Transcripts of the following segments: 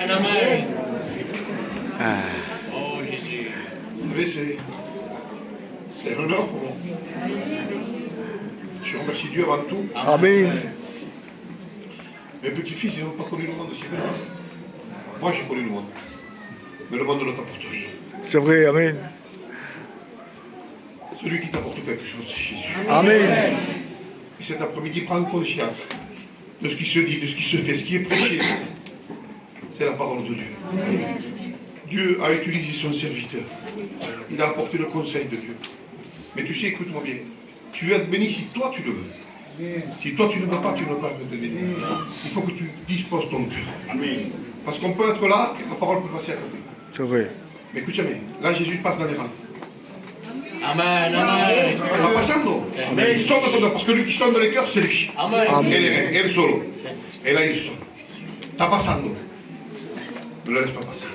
Amen, amen. Oh Jésus. Vous savez, c'est un honneur pour moi. Je remercie Dieu avant tout. Amen. Mes petits-fils, ils n'ont pas connu le monde aussi bien. Moi, j'ai connu le monde. Mais le monde ne t'apporte rien. C'est vrai, Amen. Celui qui t'apporte quelque chose, c'est Jésus. Amen. Et cet après-midi, prends conscience de ce qui se dit, de ce qui se fait, ce qui est prêché. C'est la parole de Dieu. Dieu a utilisé son serviteur. Il a apporté le conseil de Dieu. Mais tu sais, écoute-moi bien. Tu veux être béni si toi tu le veux. Si toi tu ne veux pas, tu ne veux pas être béni. Il faut que tu disposes ton cœur. Amen. Parce qu'on peut être là et la parole peut passer à côté. C'est vrai. Mais écoute bien, là Jésus passe dans les rangs. Amen, amen. Il va passando. Il sonne de ton cœur, parce que lui qui sonne dans les cœurs, c'est lui. Amen. Et les reins, et solo. Et là il sonne. T'as passando. Ne le laisse pas passer.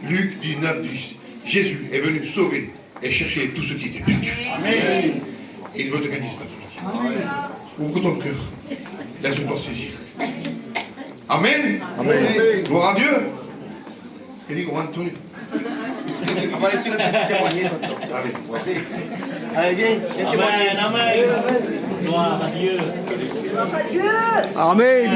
Luc 19, 10. Jésus est venu sauver et chercher tout ce qui était perdu. Amen. Et il veut te bénir cet après-midi. Ouvre ton cœur. Laisse-toi saisir. Amen. Amen. Gloire à Dieu. Et dit, Antonio. On va laisser le petit témoigner, tonton. Allez. Allez, viens témoigner. Amen, amen. Gloire à Dieu. Amen.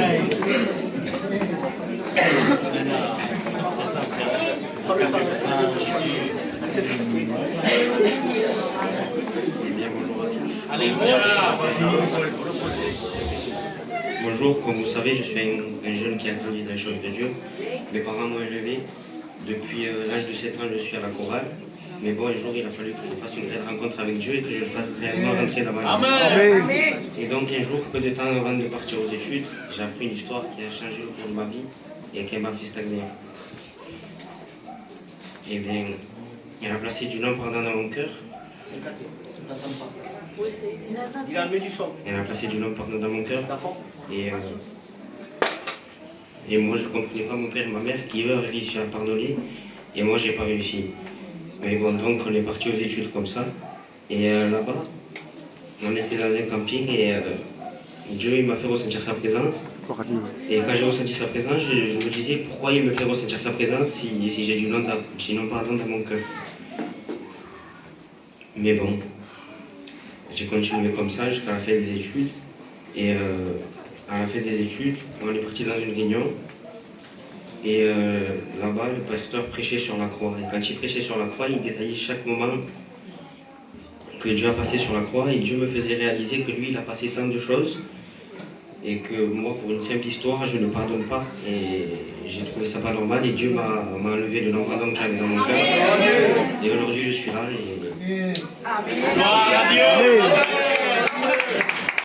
Bonjour, comme vous savez, je suis un jeune qui a grandi dans les choses de Dieu. Mes parents m'ont élevé. Depuis l'âge de 7 ans, je suis à la chorale. Mais bon, un jour, il a fallu que je fasse une réelle rencontre avec Dieu et que je le fasse réellement rentrer dans ma vie. Amen. Et donc, un jour, peu de temps avant de partir aux études, j'ai appris une histoire qui a changé le cours de ma vie et qui m'a fait stagner. Eh bien, elle a placé du nom pardon dans mon cœur. Il a mis du son. Elle a placé du nom pardon dans mon cœur. Et moi, je ne comprenais pas mon père et ma mère qui, eux, avaient réussi à pardonner. Et moi, je n'ai pas réussi. Mais bon, donc, on est parti aux études comme ça. Et là-bas, on était dans un camping et Dieu, il m'a fait ressentir sa présence. Et quand j'ai ressenti sa présence, je me disais pourquoi il me fait ressentir sa présence si j'ai du nom pardon dans mon cœur. Mais bon, j'ai continué comme ça jusqu'à la fin des études. Et à la fin des études, on est parti dans une réunion. Et là-bas, le pasteur prêchait sur la croix. Et quand il prêchait sur la croix, il détaillait chaque moment que Dieu a passé sur la croix. Et Dieu me faisait réaliser que lui, il a passé tant de choses. Et que moi, pour une simple histoire, je ne pardonne pas. Et j'ai trouvé ça pas normal. Et Dieu m'a enlevé le non-pardon que j'avais dans mon cœur. Et aujourd'hui, je suis là. Gloire à Dieu.